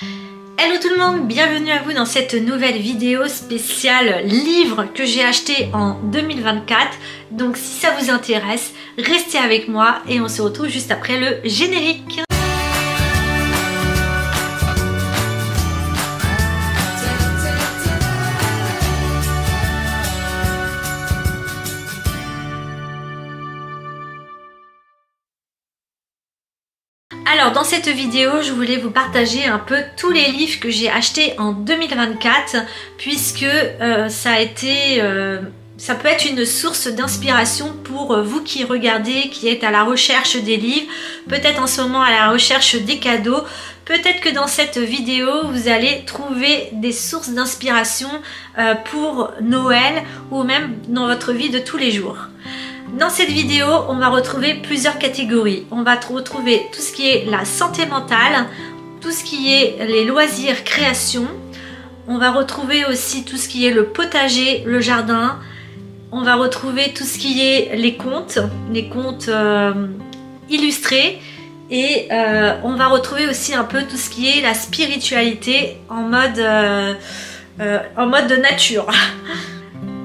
Hello tout le monde, bienvenue à vous dans cette nouvelle vidéo spéciale livre que j'ai acheté en 2024. Donc si ça vous intéresse, restez avec moi et on se retrouve juste après le générique. Alors dans cette vidéo, je voulais vous partager un peu tous les livres que j'ai achetés en 2024 puisque ça peut être une source d'inspiration pour vous qui regardez, qui êtes à la recherche des livres, peut-être en ce moment à la recherche des cadeaux. Peut-être que dans cette vidéo, vous allez trouver des sources d'inspiration pour Noël ou même dans votre vie de tous les jours. Dans cette vidéo, on va retrouver plusieurs catégories. On va retrouver tout ce qui est la santé mentale, tout ce qui est les loisirs, création. On va retrouver aussi tout ce qui est le potager, le jardin. On va retrouver tout ce qui est les contes illustrés. Et on va retrouver aussi un peu tout ce qui est la spiritualité en mode de nature.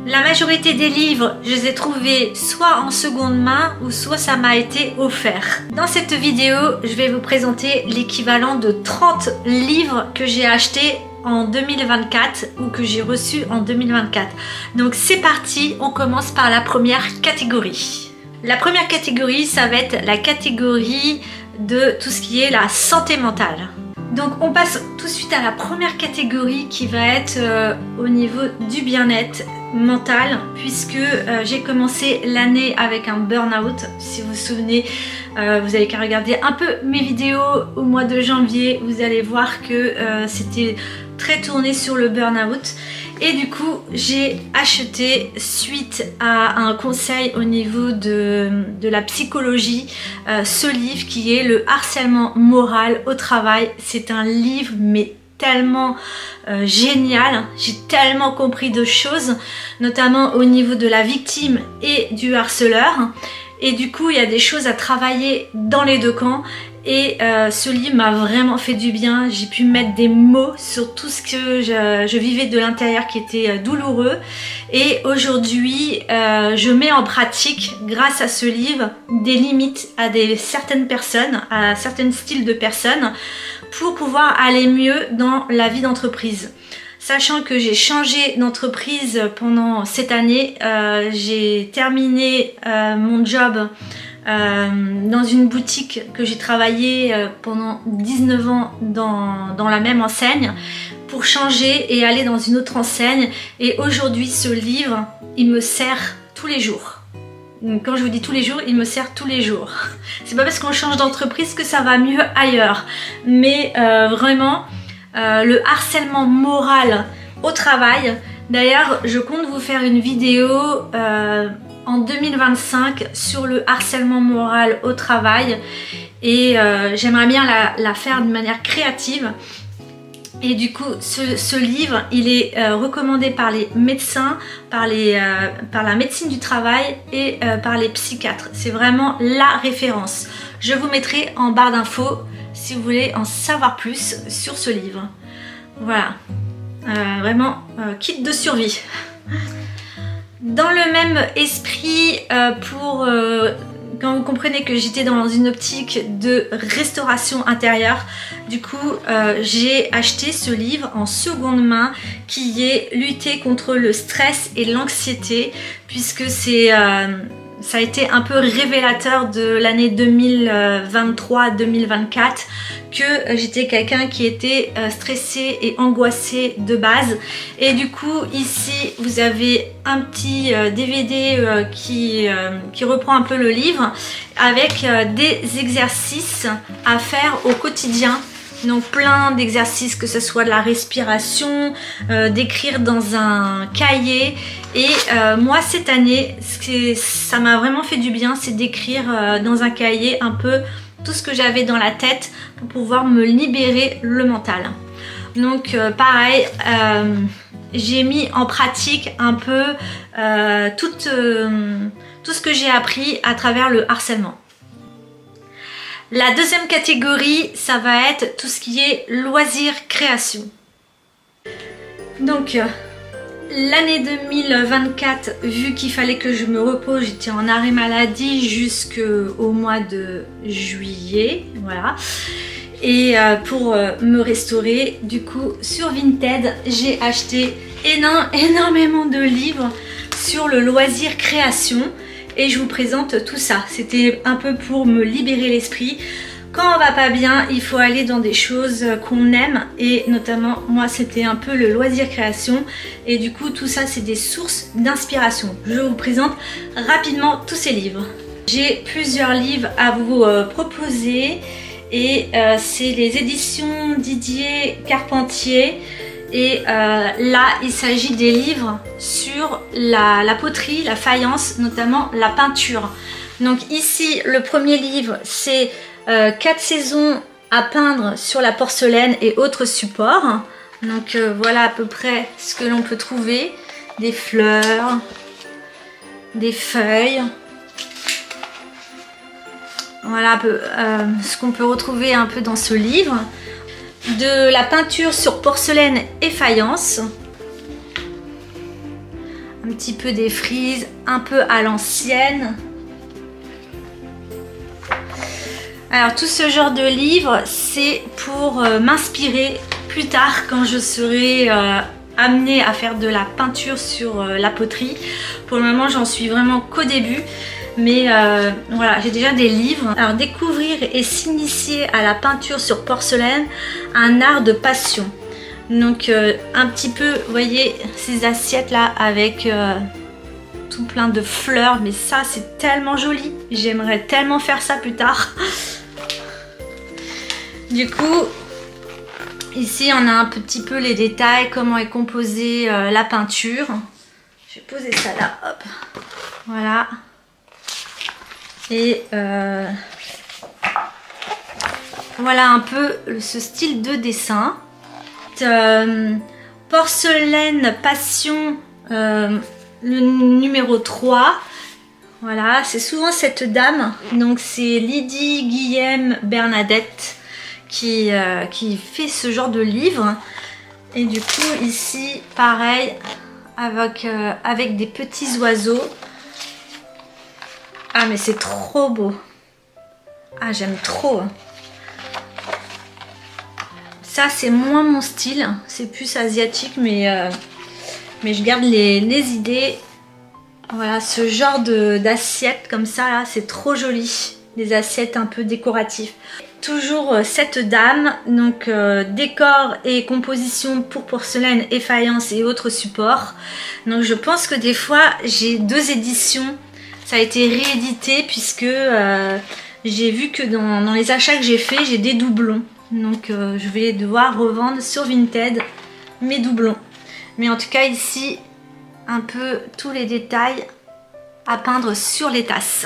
La majorité des livres, je les ai trouvés soit en seconde main ou soit ça m'a été offert. Dans cette vidéo, je vais vous présenter l'équivalent de 30 livres que j'ai achetés en 2024 ou que j'ai reçus en 2024. Donc c'est parti, on commence par la première catégorie. La première catégorie, ça va être la catégorie de tout ce qui est la santé mentale. Donc on passe tout de suite à la première catégorie qui va être au niveau du bien-être mental, puisque j'ai commencé l'année avec un burn-out. Si vous vous souvenez, vous avez qu'à regarder un peu mes vidéos au mois de janvier, vous allez voir que c'était très tourné sur le burn-out. Et du coup, j'ai acheté, suite à un conseil au niveau de la psychologie, ce livre qui est Le harcèlement moral au travail. C'est un livre mais tellement génial, j'ai tellement compris de choses, notamment au niveau de la victime et du harceleur. Et du coup, il y a des choses à travailler dans les deux camps. Et ce livre m'a vraiment fait du bien. J'ai pu mettre des mots sur tout ce que je vivais de l'intérieur qui était douloureux. Et aujourd'hui, je mets en pratique, grâce à ce livre, des limites à certaines personnes, à certains styles de personnes, pour pouvoir aller mieux dans la vie d'entreprise. Sachant que j'ai changé d'entreprise pendant cette année, j'ai terminé mon job dans une boutique que j'ai travaillé pendant 19 ans dans la même enseigne pour changer et aller dans une autre enseigne. Et aujourd'hui, ce livre, il me sert tous les jours. Quand je vous dis tous les jours, il me sert tous les jours. C'est pas parce qu'on change d'entreprise que ça va mieux ailleurs. Mais vraiment, le harcèlement moral au travail. D'ailleurs, je compte vous faire une vidéo en 2025 sur le harcèlement moral au travail. Et j'aimerais bien la faire de manière créative. Et du coup, ce livre, il est recommandé par les médecins, par la médecine du travail et par les psychiatres. C'est vraiment la référence. Je vous mettrai en barre d'infos si vous voulez en savoir plus sur ce livre. Voilà, vraiment kit de survie. Dans le même esprit, quand vous comprenez que j'étais dans une optique de restauration intérieure, du coup j'ai acheté ce livre en seconde main qui est Lutter contre le stress et l'anxiété, puisque ça a été un peu révélateur de l'année 2023-2024 que j'étais quelqu'un qui était stressé et angoissé de base. Et du coup ici vous avez un petit DVD qui reprend un peu le livre avec des exercices à faire au quotidien. Donc plein d'exercices, que ce soit de la respiration, d'écrire dans un cahier. Et moi cette année, ça m'a vraiment fait du bien, c'est d'écrire dans un cahier un peu tout ce que j'avais dans la tête pour pouvoir me libérer le mental. Donc pareil, j'ai mis en pratique un peu tout ce que j'ai appris à travers le harcèlement. La deuxième catégorie, ça va être tout ce qui est loisirs, création. Donc, l'année 2024, vu qu'il fallait que je me repose, j'étais en arrêt maladie jusqu'au mois de juillet, voilà. Et pour me restaurer, du coup, sur Vinted, j'ai acheté énormément de livres sur le loisir création. Et je vous présente tout ça. C'était un peu pour me libérer l'esprit. Quand on va pas bien, il faut aller dans des choses qu'on aime. Et notamment, moi, c'était un peu le loisir création. Et du coup, tout ça, c'est des sources d'inspiration. Je vous présente rapidement tous ces livres. J'ai plusieurs livres à vous proposer. Et c'est les éditions Didier Carpentier. Et là, il s'agit des livres sur la poterie, la faïence, notamment la peinture. Donc ici, le premier livre, c'est 4 saisons à peindre sur la porcelaine et autres supports. Donc voilà à peu près ce que l'on peut trouver. Des fleurs, des feuilles. Voilà un peu ce qu'on peut retrouver un peu dans ce livre. De la peinture sur porcelaine et faïence, un petit peu des frises, un peu à l'ancienne. Alors tout ce genre de livre, c'est pour m'inspirer plus tard quand je serai amenée à faire de la peinture sur la poterie. Pour le moment, j'en suis vraiment qu'au début. Mais voilà, j'ai déjà des livres. Alors découvrir et s'initier à la peinture sur porcelaine, un art de passion. Donc un petit peu, vous voyez ces assiettes là avec tout plein de fleurs. Mais ça c'est tellement joli. J'aimerais tellement faire ça plus tard. Du coup, ici on a un petit peu les détails, comment est composée la peinture. Je vais poser ça là, hop. Voilà. Et voilà un peu ce style de dessin. Porcelaine Passion, le numéro 3. Voilà, c'est souvent cette dame. Donc c'est Lydie Guillaume Bernadette qui fait ce genre de livre. Et du coup ici, pareil, avec des petits oiseaux. Ah mais c'est trop beau. Ah j'aime trop. Ça c'est moins mon style. C'est plus asiatique mais je garde les idées. Voilà ce genre d'assiettes comme ça là. C'est trop joli. Des assiettes un peu décoratives. Toujours cette dame. Donc décor et composition pour porcelaine et faïence et autres supports. Donc je pense que des fois j'ai 2 éditions. Ça a été réédité puisque j'ai vu que dans les achats que j'ai fait, j'ai des doublons. Donc je vais devoir revendre sur Vinted mes doublons. Mais en tout cas ici, un peu tous les détails à peindre sur les tasses.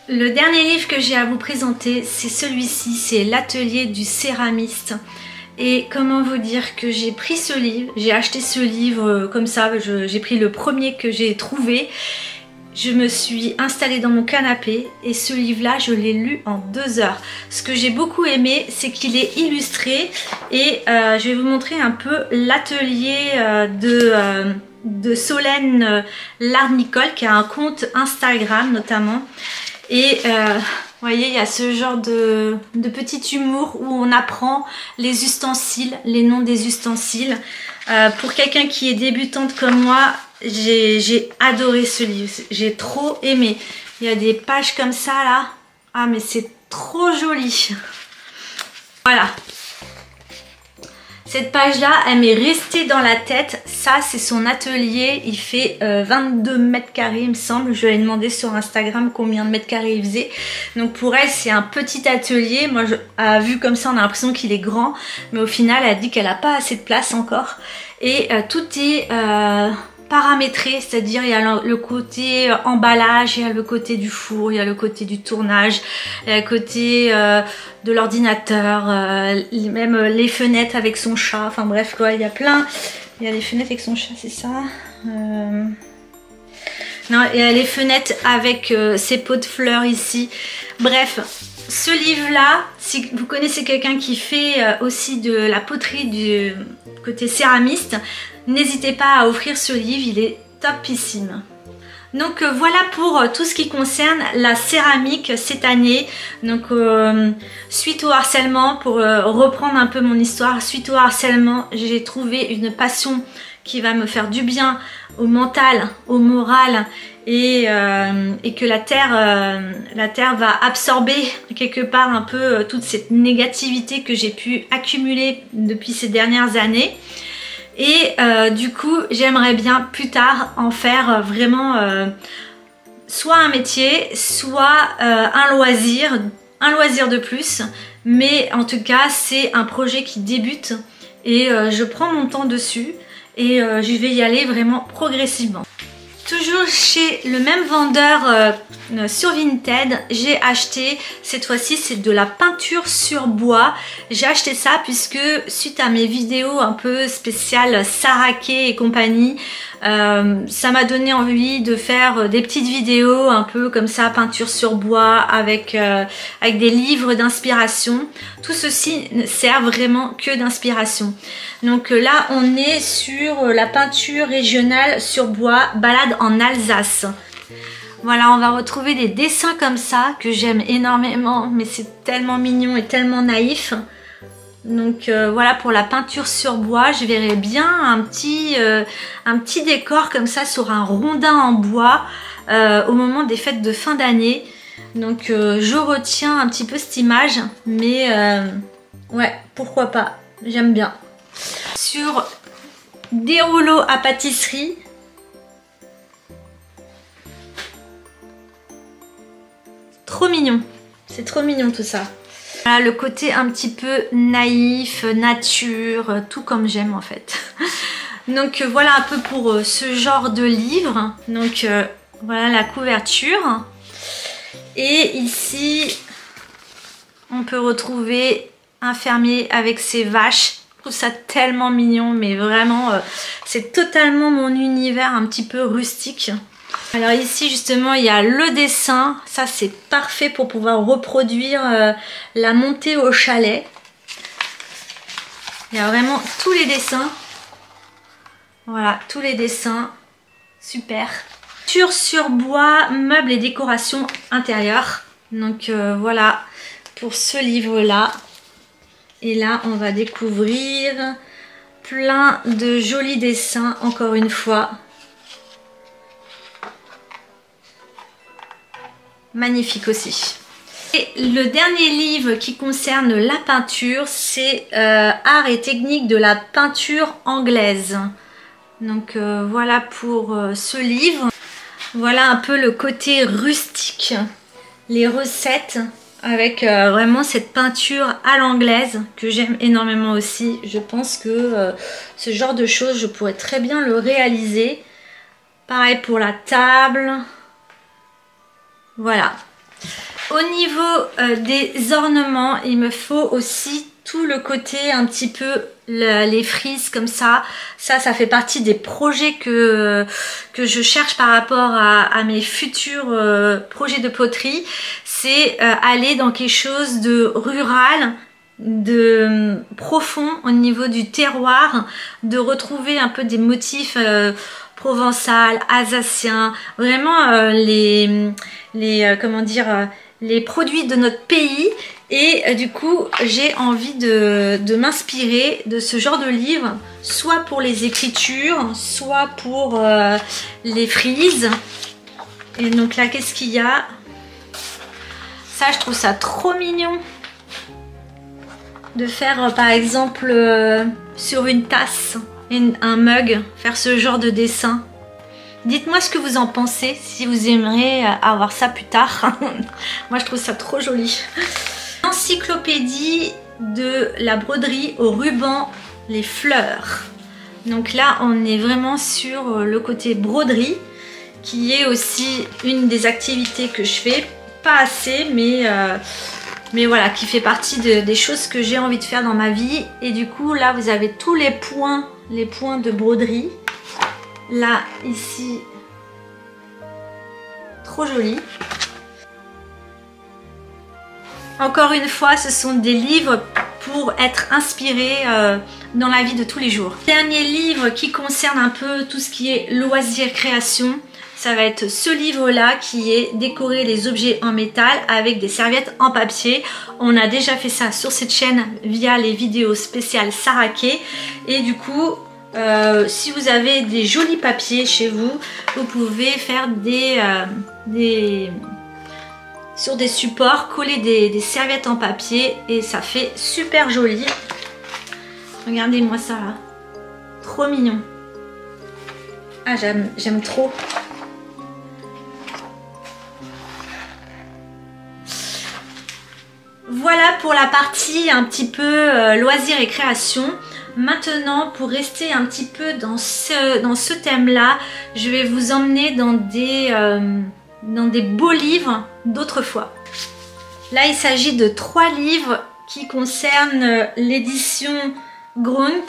Le dernier livre que j'ai à vous présenter, c'est celui-ci, c'est l'atelier du céramiste. Et comment vous dire que j'ai pris ce livre, j'ai acheté ce livre comme ça, j'ai pris le premier que j'ai trouvé. Je me suis installée dans mon canapé et ce livre-là, je l'ai lu en 2 heures. Ce que j'ai beaucoup aimé, c'est qu'il est illustré et je vais vous montrer un peu l'atelier de Solène Larnicole qui a un compte Instagram notamment. Et vous voyez, il y a ce genre de petit humour où on apprend les ustensiles, les noms des ustensiles. Pour quelqu'un qui est débutante comme moi, j'ai adoré ce livre, j'ai trop aimé. Il y a des pages comme ça là, ah mais c'est trop joli. Voilà, cette page là elle m'est restée dans la tête. Ça c'est son atelier, il fait 22 mètres carrés il me semble. Je lui ai demandé sur Instagram combien de mètres carrés il faisait. Donc pour elle c'est un petit atelier. Moi vu comme ça on a l'impression qu'il est grand, mais au final elle dit qu'elle n'a pas assez de place encore. Et tout est paramétré, c'est-à-dire il y a le côté emballage, il y a le côté du four, il y a le côté du tournage, il y a le côté de l'ordinateur, même les fenêtres avec son chat, enfin bref quoi, il y a plein, il y a les fenêtres avec son chat, c'est ça non, il y a les fenêtres avec ces pots de fleurs ici, bref, ce livre-là, si vous connaissez quelqu'un qui fait aussi de la poterie du côté céramiste, n'hésitez pas à offrir ce livre, il est topissime. Donc voilà pour tout ce qui concerne la céramique cette année. Donc suite au harcèlement, pour reprendre un peu mon histoire, suite au harcèlement, j'ai trouvé une passion qui va me faire du bien au mental, au moral, et que la terre va absorber quelque part un peu toute cette négativité que j'ai pu accumuler depuis ces dernières années. Et du coup, j'aimerais bien plus tard en faire vraiment soit un métier, soit un loisir de plus. Mais en tout cas, c'est un projet qui débute et je prends mon temps dessus et je vais y aller vraiment progressivement. Toujours chez le même vendeur sur Vinted, j'ai acheté, cette fois-ci c'est de la peinture sur bois. J'ai acheté ça puisque suite à mes vidéos un peu spéciales Saraké et compagnie, ça m'a donné envie de faire des petites vidéos un peu comme ça, peinture sur bois avec des livres d'inspiration. Tout ceci ne sert vraiment que d'inspiration. Donc là on est sur la peinture régionale sur bois, balade en Alsace. Voilà, on va retrouver des dessins comme ça que j'aime énormément, mais c'est tellement mignon et tellement naïf. Donc voilà pour la peinture sur bois, je verrais bien un petit décor comme ça sur un rondin en bois au moment des fêtes de fin d'année. Donc je retiens un petit peu cette image, mais ouais, pourquoi pas, j'aime bien. Sur des rouleaux à pâtisserie. Trop mignon, c'est trop mignon tout ça. Voilà, le côté un petit peu naïf, nature, tout comme j'aime en fait. Donc voilà un peu pour ce genre de livre. Donc voilà la couverture. Et ici, on peut retrouver un fermier avec ses vaches. Je trouve ça tellement mignon, mais vraiment, c'est totalement mon univers un petit peu rustique. Alors ici justement il y a le dessin, ça c'est parfait pour pouvoir reproduire la montée au chalet. Il y a vraiment tous les dessins, voilà tous les dessins, super. Sur bois, meubles et décorations intérieures, donc voilà pour ce livre là. Et là on va découvrir plein de jolis dessins encore une fois. Magnifique aussi. Et le dernier livre qui concerne la peinture, c'est Art et technique de la peinture anglaise. Donc voilà pour ce livre. Voilà un peu le côté rustique, les recettes avec vraiment cette peinture à l'anglaise que j'aime énormément aussi. Je pense que ce genre de choses, je pourrais très bien le réaliser. Pareil pour la table. Voilà. Au niveau des ornements, il me faut aussi tout le côté un petit peu les frises comme ça. Ça fait partie des projets que je cherche par rapport à mes futurs projets de poterie. C'est aller dans quelque chose de rural, de profond au niveau du terroir, de retrouver un peu des motifs provençal, alsacien, vraiment comment dire, les produits de notre pays. Et du coup j'ai envie de m'inspirer de ce genre de livre, soit pour les écritures, soit pour les frises. Et donc là qu'est-ce qu'il y a? Ça je trouve ça trop mignon de faire par exemple sur une tasse, un mug, faire ce genre de dessin. Dites-moi ce que vous en pensez, si vous aimeriez avoir ça plus tard. Moi je trouve ça trop joli. Encyclopédie de la broderie au ruban, les fleurs. Donc là on est vraiment sur le côté broderie, qui est aussi une des activités que je fais, pas assez, mais voilà, qui fait partie des choses que j'ai envie de faire dans ma vie. Et du coup là vous avez tous les points de broderie. Là, ici, trop joli. Encore une fois, ce sont des livres pour être inspirés dans la vie de tous les jours. Dernier livre qui concerne un peu tout ce qui est loisirs création, ça va être ce livre-là qui est décorer les objets en métal avec des serviettes en papier. On a déjà fait ça sur cette chaîne via les vidéos spéciales Saraké. Et du coup, si vous avez des jolis papiers chez vous, vous pouvez faire sur des supports, coller des serviettes en papier et ça fait super joli. Regardez-moi ça là, trop mignon. Ah, j'aime trop. Voilà pour la partie un petit peu loisirs et création. Maintenant, pour rester un petit peu dans ce thème-là, je vais vous emmener dans des beaux livres d'autrefois. Là, il s'agit de 3 livres qui concernent l'édition Grunt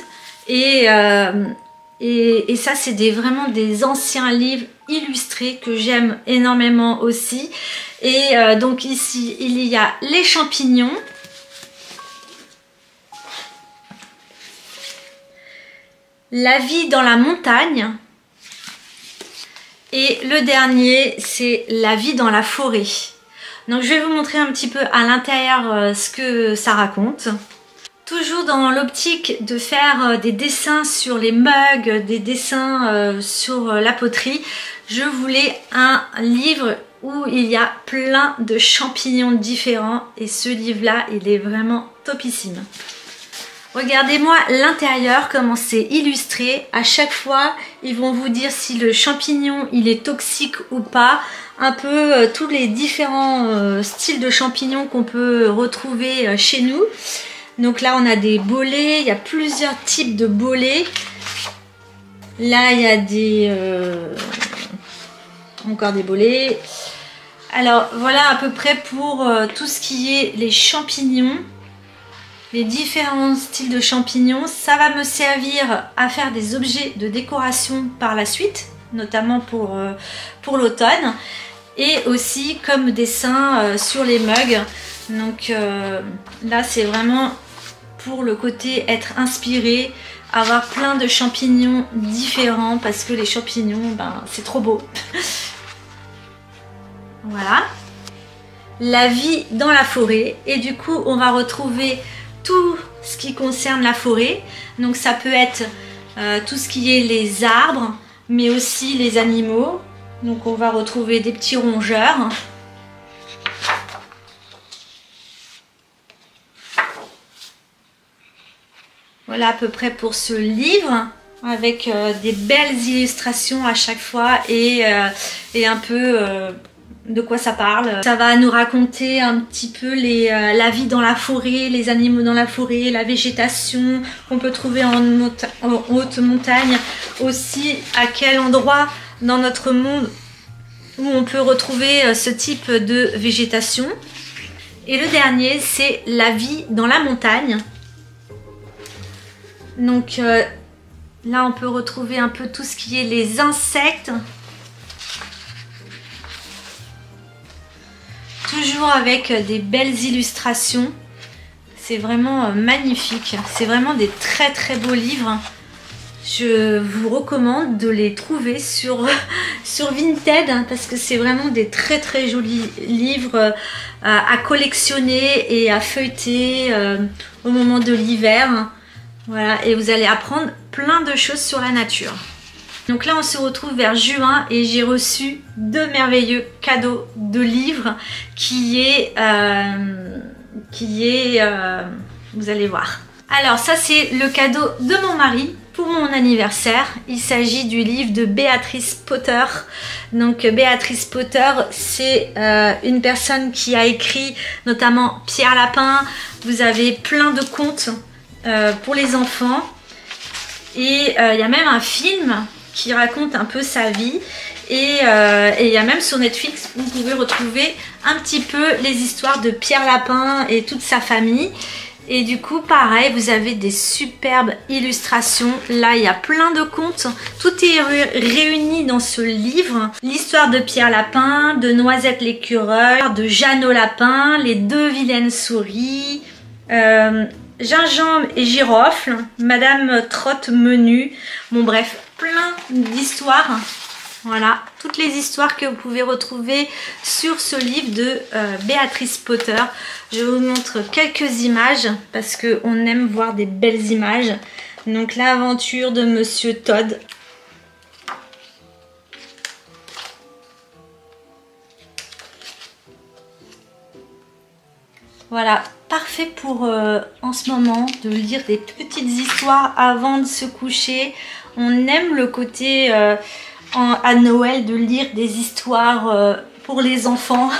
et ça, c'est vraiment des anciens livres illustrés que j'aime énormément aussi. Et donc ici, il y a les champignons. La vie dans la montagne. Et le dernier, c'est la vie dans la forêt. Donc je vais vous montrer un petit peu à l'intérieur ce que ça raconte. Toujours dans l'optique de faire des dessins sur les mugs, des dessins sur la poterie, je voulais un livre où il y a plein de champignons différents et ce livre-là, il est vraiment topissime. Regardez-moi l'intérieur, comment c'est illustré. À chaque fois, ils vont vous dire si le champignon il est toxique ou pas. Un peu tous les différents styles de champignons qu'on peut retrouver chez nous. Donc là, on a des bolets. Il y a plusieurs types de bolets. Là, il y a encore des bolets. Alors, voilà à peu près pour tout ce qui est les champignons. Les différents styles de champignons, ça va me servir à faire des objets de décoration par la suite, notamment pour l'automne, et aussi comme dessin sur les mugs. Donc là, c'est vraiment pour le côté être inspiré, avoir plein de champignons différents, parce que les champignons, ben, c'est trop beau. Voilà. La vie dans la forêt, et du coup, on va retrouver tout ce qui concerne la forêt. Donc ça peut être tout ce qui est les arbres, mais aussi les animaux. Donc on va retrouver des petits rongeurs. Voilà à peu près pour ce livre, avec des belles illustrations à chaque fois et un peu de quoi ça parle. Ça va nous raconter un petit peu la vie dans la forêt, les animaux dans la forêt, la végétation qu'on peut trouver en haute montagne, aussi à quel endroit dans notre monde où on peut retrouver ce type de végétation. Et le dernier, c'est la vie dans la montagne. Donc là, on peut retrouver un peu tout ce qui est les insectes. Toujours avec des belles illustrations. C'est vraiment magnifique. C'est vraiment des très très beaux livres. Je vous recommande de les trouver sur Vinted, hein, parce que c'est vraiment des très très jolis livres à collectionner et à feuilleter au moment de l'hiver. Voilà, et vous allez apprendre plein de choses sur la nature. Donc là, on se retrouve vers juin et j'ai reçu 2 merveilleux cadeaux de livres qui est vous allez voir. Alors ça, c'est le cadeau de mon mari pour mon anniversaire. Il s'agit du livre de Béatrice Potter. Donc Béatrice Potter, c'est une personne qui a écrit notamment Pierre Lapin. Vous avez plein de contes pour les enfants. Et il y a même un film qui raconte un peu sa vie. Et il y a même sur Netflix, vous pouvez retrouver un petit peu les histoires de Pierre Lapin et toute sa famille. Et du coup, pareil, vous avez des superbes illustrations. Là, il y a plein de contes. Tout est réuni dans ce livre. L'histoire de Pierre Lapin, de Noisette l'écureuil, de Jeannot Lapin, les deux vilaines souris, Gingembre et Girofle, Madame Trotte Menu. Bon bref, plein d'histoires. Voilà, toutes les histoires que vous pouvez retrouver sur ce livre de Béatrice Potter. Je vous montre quelques images parce qu'on aime voir des belles images. Donc l'aventure de Monsieur Todd. Voilà, parfait pour en ce moment de lire des petites histoires avant de se coucher. On aime le côté à Noël de lire des histoires pour les enfants.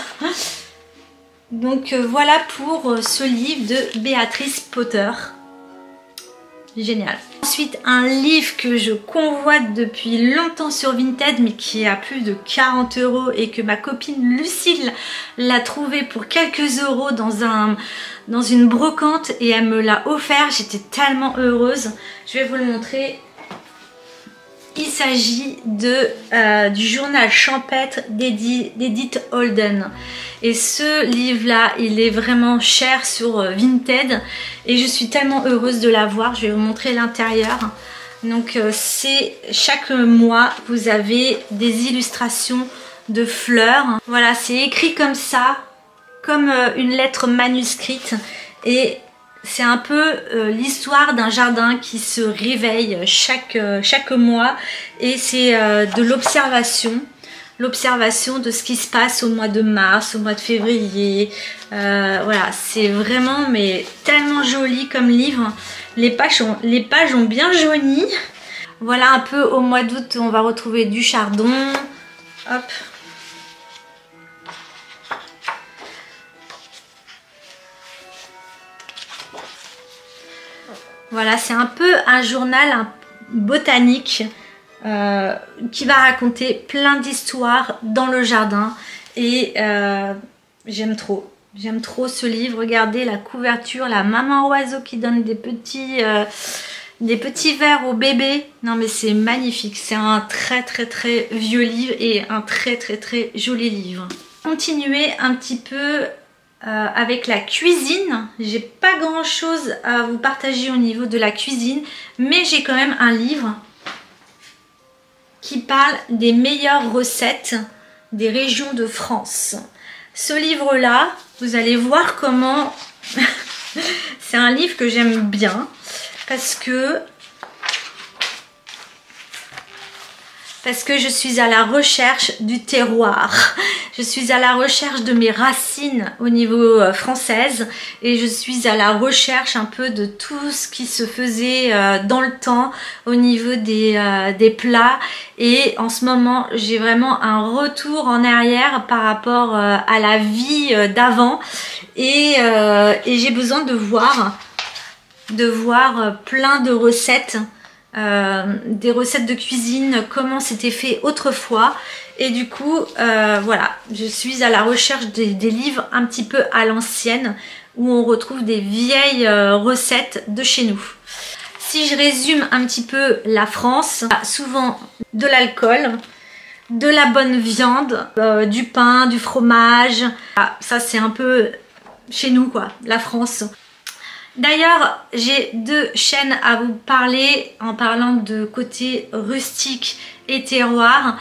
Donc voilà pour ce livre de Béatrice Potter. Génial. Ensuite, un livre que je convoite depuis longtemps sur Vinted, mais qui est à plus de 40 € et que ma copine Lucille l'a trouvé pour quelques euros dans une brocante et elle me l'a offert. J'étais tellement heureuse. Je vais vous le montrer. Il s'agit du journal champêtre d'Edith Holden. Et ce livre-là, il est vraiment cher sur Vinted. Et je suis tellement heureuse de l'avoir. Je vais vous montrer l'intérieur. Donc c'est chaque mois, vous avez des illustrations de fleurs. Voilà, c'est écrit comme ça, comme une lettre manuscrite. Et c'est un peu l'histoire d'un jardin qui se réveille chaque mois et c'est de l'observation de ce qui se passe au mois de mars, au mois de février. Voilà, c'est vraiment mais tellement joli comme livre. Les pages ont bien jauni. Voilà, un peu au mois d'août, on va retrouver du chardon. Hop. Voilà, c'est un peu un journal botanique qui va raconter plein d'histoires dans le jardin. Et j'aime trop ce livre. Regardez la couverture, la maman oiseau qui donne des petits vers au bébé. Non mais c'est magnifique, c'est un très vieux livre et un très joli livre. Continuer un petit peu avec la cuisine. J'ai pas grand chose à vous partager au niveau de la cuisine, mais j'ai quand même un livre qui parle des meilleures recettes des régions de France. Ce livre là, vous allez voir comment c'est un livre que j'aime bien parce que je suis à la recherche du terroir. Je suis à la recherche de mes racines au niveau française et je suis à la recherche un peu de tout ce qui se faisait dans le temps au niveau des plats. Et en ce moment, j'ai vraiment un retour en arrière par rapport à la vie d'avant et j'ai besoin de voir plein de recettes. Des recettes de cuisine, comment c'était fait autrefois. Et du coup voilà, je suis à la recherche des livres un petit peu à l'ancienne où on retrouve des vieilles recettes de chez nous. Si je résume un petit peu la France, souvent de l'alcool, de la bonne viande, du pain, du fromage. Ça c'est un peu chez nous quoi, la France. D'ailleurs, j'ai deux chaînes à vous parler en parlant de côté rustique et terroir.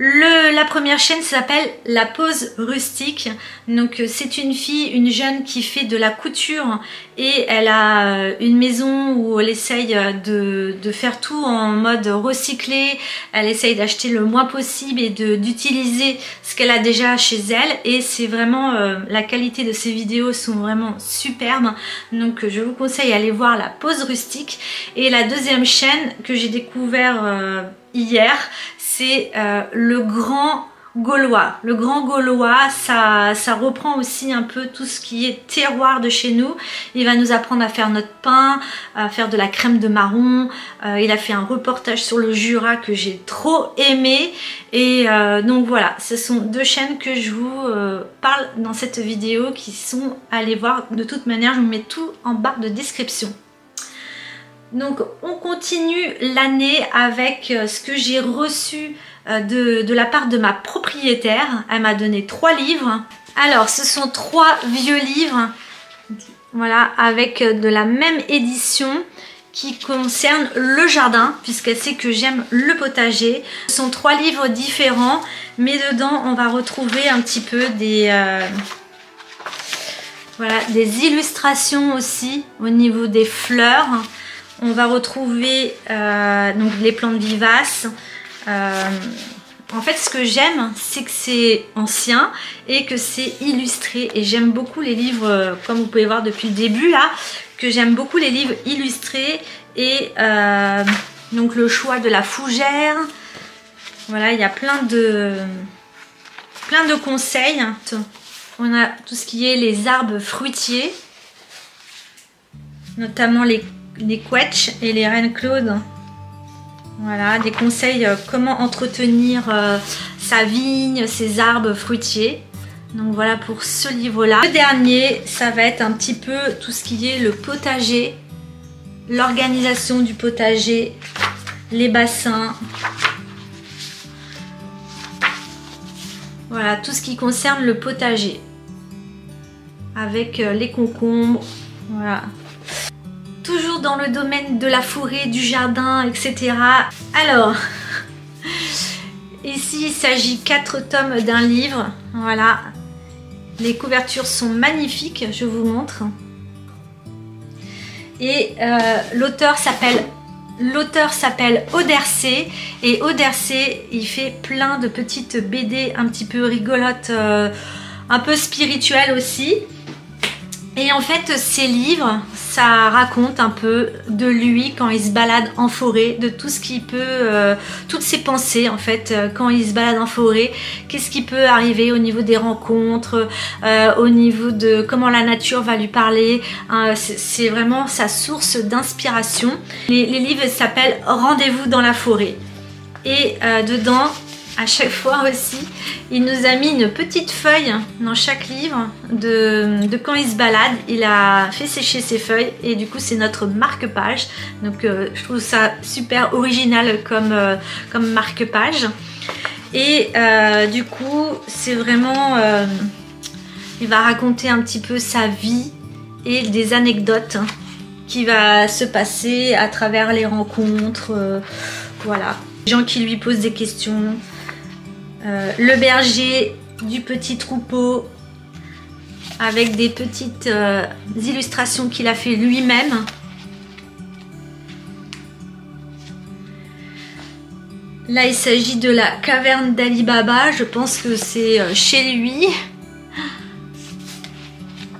La première chaîne s'appelle La Pause Rustique. Donc c'est une fille, une jeune qui fait de la couture et elle a une maison où elle essaye de faire tout en mode recyclé. Elle essaye d'acheter le moins possible et d'utiliser ce qu'elle a déjà chez elle. Et c'est vraiment, la qualité de ses vidéos sont vraiment superbes. Donc je vous conseille d'aller voir La Pause Rustique. Et la deuxième chaîne que j'ai découvert hier, c'est le grand gaulois. Le grand gaulois, ça reprend aussi un peu tout ce qui est terroir de chez nous. Il va nous apprendre à faire notre pain, à faire de la crème de marron. Il a fait un reportage sur le Jura que j'ai trop aimé. Et donc voilà, ce sont deux chaînes que je vous parle dans cette vidéo qui sont, allez voir, de toute manière, je vous mets tout en barre de description. Donc on continue l'année avec ce que j'ai reçu de la part de ma propriétaire. Elle m'a donné 3 livres. Alors ce sont 3 vieux livres, voilà, avec de la même édition qui concerne le jardin, puisqu'elle sait que j'aime le potager. Ce sont 3 livres différents, mais dedans on va retrouver un petit peu des voilà, des illustrations aussi au niveau des fleurs. On va retrouver donc les plantes vivaces. En fait, ce que j'aime, c'est que c'est ancien et que c'est illustré. Et j'aime beaucoup les livres, comme vous pouvez voir depuis le début là, que j'aime beaucoup les livres illustrés. Et donc le choix de la fougère. Voilà, il y a plein de conseils. On a tout ce qui est les arbres fruitiers, notamment les quetch et les reines Claude. Voilà, des conseils comment entretenir sa vigne, ses arbres fruitiers. Donc voilà pour ce livre-là. Le dernier, ça va être un petit peu tout ce qui est le potager, l'organisation du potager, les bassins. Voilà, tout ce qui concerne le potager. Avec les concombres, voilà. Toujours dans le domaine de la forêt, du jardin, etc. Alors, ici il s'agit 4 tomes d'un livre. Voilà, les couvertures sont magnifiques, je vous montre. Et l'auteur s'appelle Audercé. Et Audercé, il fait plein de petites BD un petit peu rigolotes, un peu spirituelles aussi. Et en fait, ces livres, ça raconte un peu de lui quand il se balade en forêt, de tout ce qui peut, toutes ses pensées en fait, quand il se balade en forêt, qu'est-ce qui peut arriver au niveau des rencontres, au niveau de comment la nature va lui parler. C'est vraiment sa source d'inspiration. Les livres s'appellent Rendez-vous dans la forêt. Et dedans, à chaque fois aussi, il nous a mis une petite feuille dans chaque livre de quand il se balade. Il a fait sécher ses feuilles et du coup c'est notre marque-page. Donc je trouve ça super original comme marque-page. Et du coup c'est vraiment... il va raconter un petit peu sa vie et des anecdotes qui va se passer à travers les rencontres. Voilà. Les gens qui lui posent des questions. Le berger du petit troupeau avec des petites illustrations qu'il a fait lui-même. Là il s'agit de la caverne d'Ali Baba, je pense que c'est chez lui.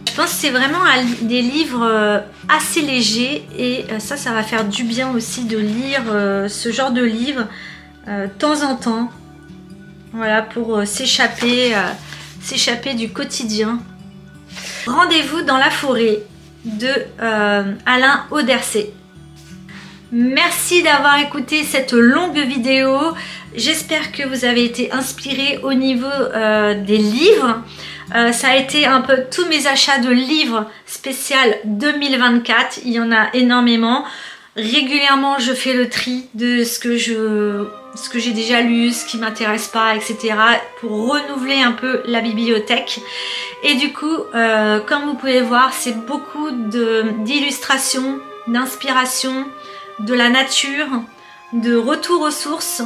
Je pense que c'est vraiment des livres assez légers et ça va faire du bien aussi de lire ce genre de livre de temps en temps. Voilà, pour s'échapper du quotidien. Rendez-vous dans la forêt de Alain Audercé. Merci d'avoir écouté cette longue vidéo. J'espère que vous avez été inspirés au niveau des livres. Ça a été un peu tous mes achats de livres spécial 2024. Il y en a énormément. Régulièrement, je fais le tri de ce que j'ai déjà lu, ce qui m'intéresse pas, etc. pour renouveler un peu la bibliothèque. Et du coup, comme vous pouvez voir, c'est beaucoup d'illustrations, d'inspiration, de la nature, de retour aux sources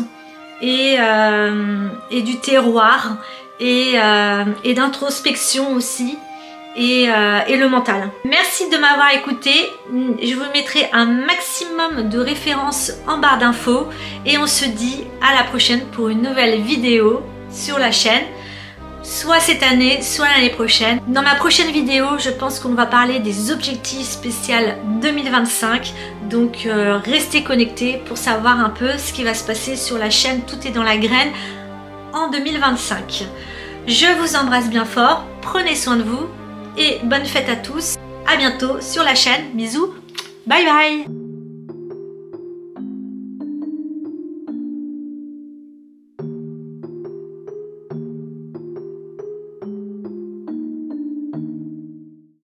et du terroir et d'introspection aussi. Et le mental. Merci de m'avoir écouté. Je vous mettrai un maximum de références en barre d'infos et on se dit à la prochaine pour une nouvelle vidéo sur la chaîne, soit cette année, soit l'année prochaine. Dans ma prochaine vidéo, je pense qu'on va parler des objectifs spéciaux 2025, donc restez connectés pour savoir un peu ce qui va se passer sur la chaîne. Tout est dans la graine. en 2025. Je vous embrasse bien fort, prenez soin de vous et bonne fête à tous. À bientôt sur la chaîne. Bisous, bye bye.